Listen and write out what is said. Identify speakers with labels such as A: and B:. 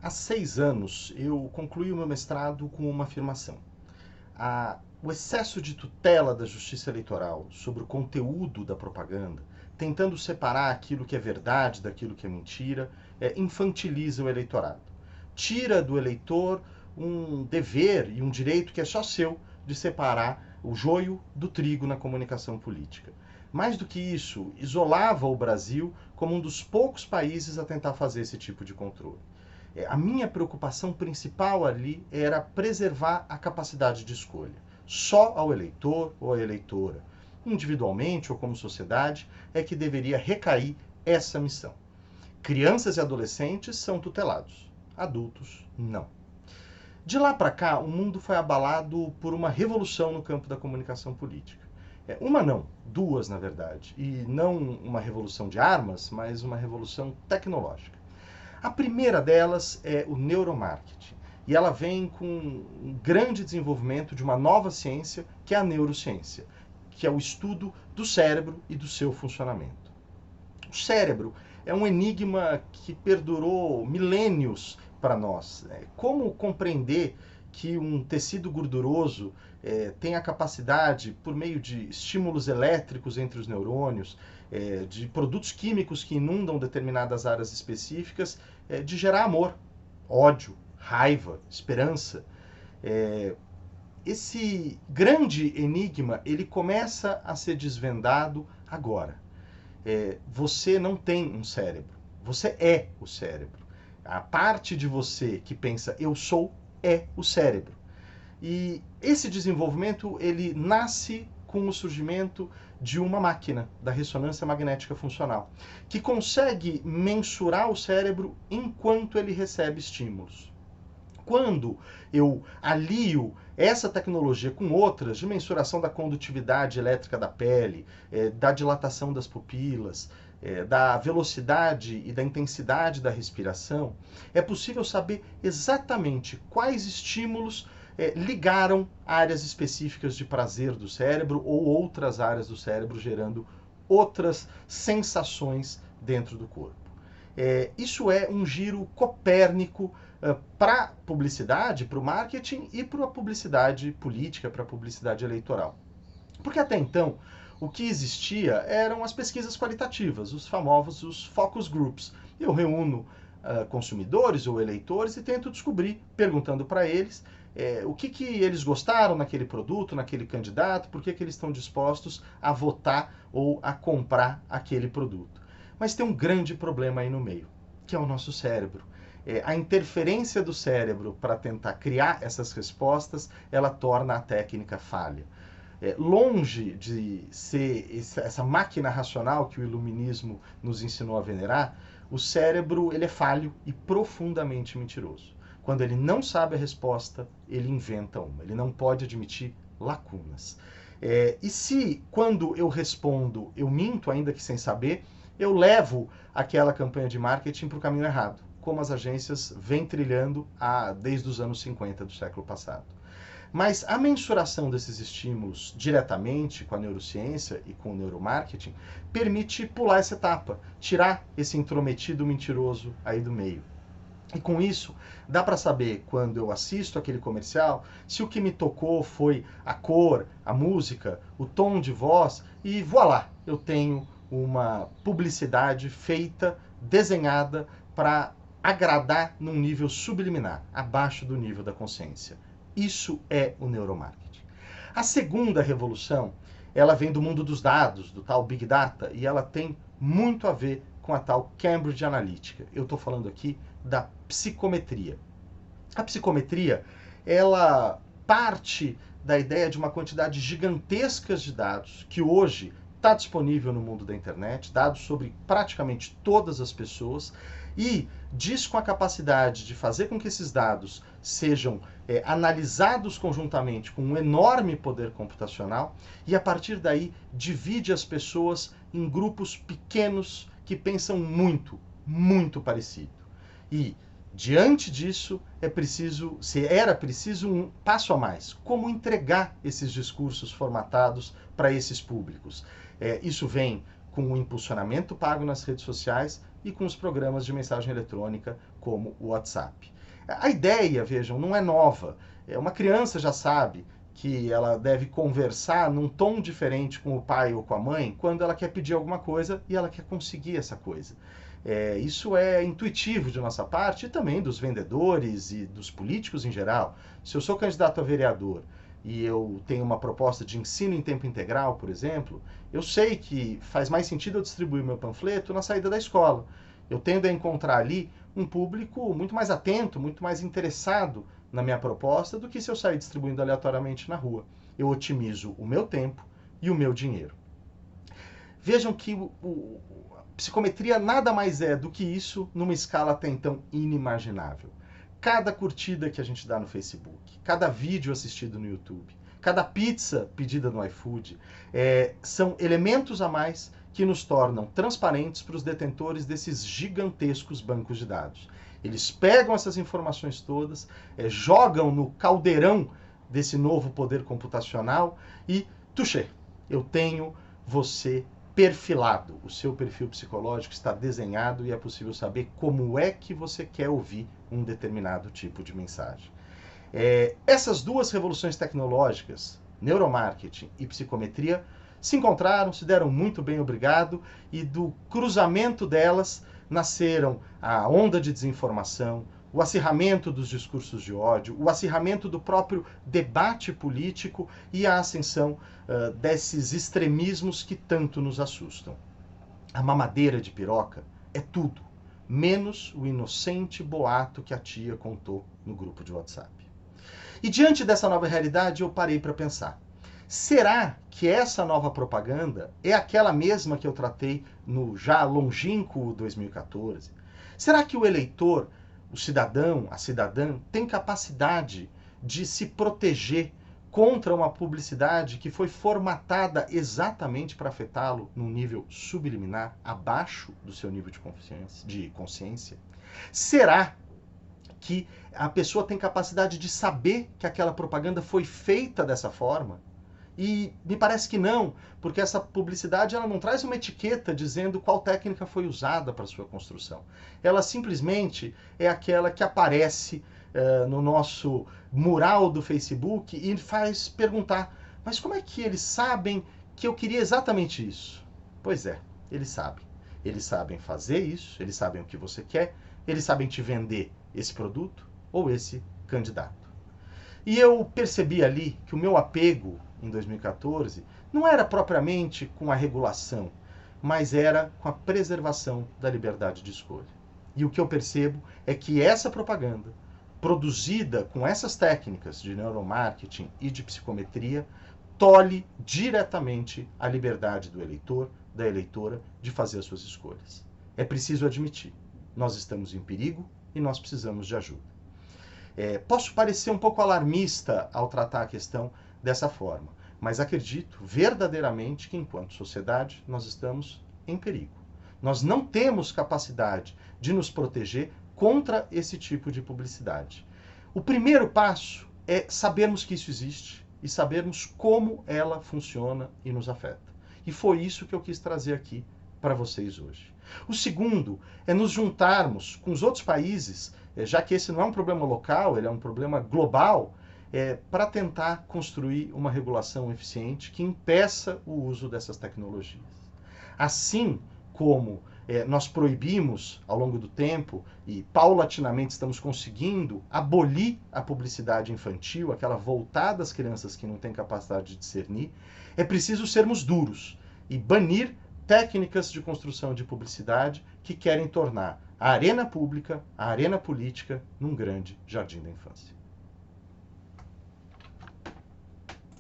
A: Há 6 anos eu concluí o meu mestrado com uma afirmação. O excesso de tutela da justiça eleitoral sobre o conteúdo da propaganda, tentando separar aquilo que é verdade daquilo que é mentira, infantiliza o eleitorado. Tira do eleitor um dever e um direito que é só seu de separar o joio do trigo na comunicação política. Mais do que isso, isolava o Brasil como um dos poucos países a tentar fazer esse tipo de controle. A minha preocupação principal ali era preservar a capacidade de escolha. Só ao eleitor ou à eleitora, individualmente ou como sociedade, é que deveria recair essa missão. Crianças e adolescentes são tutelados, adultos não. De lá para cá, o mundo foi abalado por uma revolução no campo da comunicação política. Uma não, duas na verdade, e não uma revolução de armas, mas uma revolução tecnológica. A primeira delas é o neuromarketing, e ela vem com um grande desenvolvimento de uma nova ciência, que é a neurociência, que é o estudo do cérebro e do seu funcionamento. O cérebro é um enigma que perdurou milênios para nós. Como compreender que um tecido gorduroso tem a capacidade, por meio de estímulos elétricos entre os neurônios, de produtos químicos que inundam determinadas áreas específicas, de gerar amor, ódio, raiva, esperança. Esse grande enigma ele começa a ser desvendado agora. Você não tem um cérebro, você é o cérebro. A parte de você que pensa eu sou é o cérebro. E esse desenvolvimento ele nasce com o surgimento de uma máquina da ressonância magnética funcional, que consegue mensurar o cérebro enquanto ele recebe estímulos. Quando eu alio essa tecnologia com outras de mensuração da condutividade elétrica da pele, da dilatação das pupilas, da velocidade e da intensidade da respiração, é possível saber exatamente quais estímulos ligaram áreas específicas de prazer do cérebro ou outras áreas do cérebro, gerando outras sensações dentro do corpo. Isso é um giro copérnico para a publicidade, para o marketing e para a publicidade política, para a publicidade eleitoral. Porque até então, o que existia eram as pesquisas qualitativas, os famosos focus groups. Eu reúno consumidores ou eleitores e tento descobrir, perguntando para eles, o que eles gostaram naquele produto, naquele candidato, por que eles estão dispostos a votar ou a comprar aquele produto. Mas tem um grande problema aí no meio, que é o nosso cérebro. A interferência do cérebro para tentar criar essas respostas, ela torna a técnica falha. Longe de ser essa máquina racional que o iluminismo nos ensinou a venerar, o cérebro ele é falho e profundamente mentiroso. Quando ele não sabe a resposta, ele inventa uma. Ele não pode admitir lacunas. E se, quando eu respondo, eu minto, ainda que sem saber, eu levo aquela campanha de marketing para o caminho errado, como as agências vêm trilhando desde os anos 50 do século passado. Mas a mensuração desses estímulos diretamente com a neurociência e com o neuromarketing permite pular essa etapa, tirar esse intrometido mentiroso aí do meio. E com isso, dá para saber, quando eu assisto aquele comercial, se o que me tocou foi a cor, a música, o tom de voz, e voilá, eu tenho uma publicidade feita, desenhada para agradar num nível subliminar, abaixo do nível da consciência. Isso é o neuromarketing. A segunda revolução, ela vem do mundo dos dados, do tal Big Data, e ela tem muito a ver com a tal Cambridge Analytica. Eu estou falando aqui da psicometria. A psicometria, ela parte da ideia de uma quantidade gigantesca de dados que hoje está disponível no mundo da internet, dados sobre praticamente todas as pessoas, e diz com a capacidade de fazer com que esses dados sejam analisados conjuntamente com um enorme poder computacional e a partir daí divide as pessoas em grupos pequenos que pensam muito, muito parecido. E diante disso era preciso um passo a mais, como entregar esses discursos formatados para esses públicos. Isso vem com o impulsionamento pago nas redes sociais e com os programas de mensagem eletrônica como o WhatsApp. A ideia, vejam, não é nova. Uma criança já sabe que ela deve conversar num tom diferente com o pai ou com a mãe quando ela quer pedir alguma coisa e ela quer conseguir essa coisa. Isso é intuitivo de nossa parte e também dos vendedores e dos políticos em geral. Se eu sou candidato a vereador e eu tenho uma proposta de ensino em tempo integral, por exemplo, eu sei que faz mais sentido eu distribuir meu panfleto na saída da escola. Eu tendo a encontrar ali um público muito mais atento, muito mais interessado na minha proposta do que se eu sair distribuindo aleatoriamente na rua. Eu otimizo o meu tempo e o meu dinheiro. Vejam que a psicometria nada mais é do que isso numa escala até então inimaginável. Cada curtida que a gente dá no Facebook, cada vídeo assistido no YouTube, cada pizza pedida no iFood, são elementos a mais que nos tornam transparentes para os detentores desses gigantescos bancos de dados. Eles pegam essas informações todas, jogam no caldeirão desse novo poder computacional e, touché, eu tenho você perfilado. O seu perfil psicológico está desenhado e é possível saber como é que você quer ouvir um determinado tipo de mensagem. Essas duas revoluções tecnológicas, neuromarketing e psicometria, se encontraram, se deram muito bem, obrigado, e do cruzamento delas nasceram a onda de desinformação, o acirramento dos discursos de ódio, o acirramento do próprio debate político e a ascensão desses extremismos que tanto nos assustam. A mamadeira de piroca é tudo, menos o inocente boato que a tia contou no grupo de WhatsApp. E diante dessa nova realidade, eu parei para pensar. Será que essa nova propaganda é aquela mesma que eu tratei no já longínquo 2014? Será que o eleitor, o cidadão, a cidadã, tem capacidade de se proteger contra uma publicidade que foi formatada exatamente para afetá-lo num nível subliminar, abaixo do seu nível de consciência? Será que a pessoa tem capacidade de saber que aquela propaganda foi feita dessa forma? E me parece que não, porque essa publicidade ela não traz uma etiqueta dizendo qual técnica foi usada para sua construção. Ela simplesmente é aquela que aparece no nosso mural do Facebook e faz perguntar, mas como é que eles sabem que eu queria exatamente isso? Pois é, eles sabem. Eles sabem fazer isso, eles sabem o que você quer, eles sabem te vender esse produto ou esse candidato. E eu percebi ali que o meu apego em 2014 não era propriamente com a regulação, mas era com a preservação da liberdade de escolha. E o que eu percebo é que essa propaganda, produzida com essas técnicas de neuromarketing e de psicometria, tolhe diretamente a liberdade do eleitor, da eleitora, de fazer as suas escolhas. É preciso admitir, nós estamos em perigo e nós precisamos de ajuda. Posso parecer um pouco alarmista ao tratar a questão dessa forma, mas acredito verdadeiramente que, enquanto sociedade, nós estamos em perigo. Nós não temos capacidade de nos proteger contra esse tipo de publicidade. O primeiro passo é sabermos que isso existe e sabermos como ela funciona e nos afeta. E foi isso que eu quis trazer aqui para vocês hoje. O segundo é nos juntarmos com os outros países, já que esse não é um problema local, ele é um problema global, para tentar construir uma regulação eficiente que impeça o uso dessas tecnologias. Assim como nós proibimos ao longo do tempo e paulatinamente estamos conseguindo abolir a publicidade infantil, aquela voltada às crianças que não têm capacidade de discernir, é preciso sermos duros e banir técnicas de construção de publicidade que querem tornar a arena pública, a arena política, num grande jardim da infância.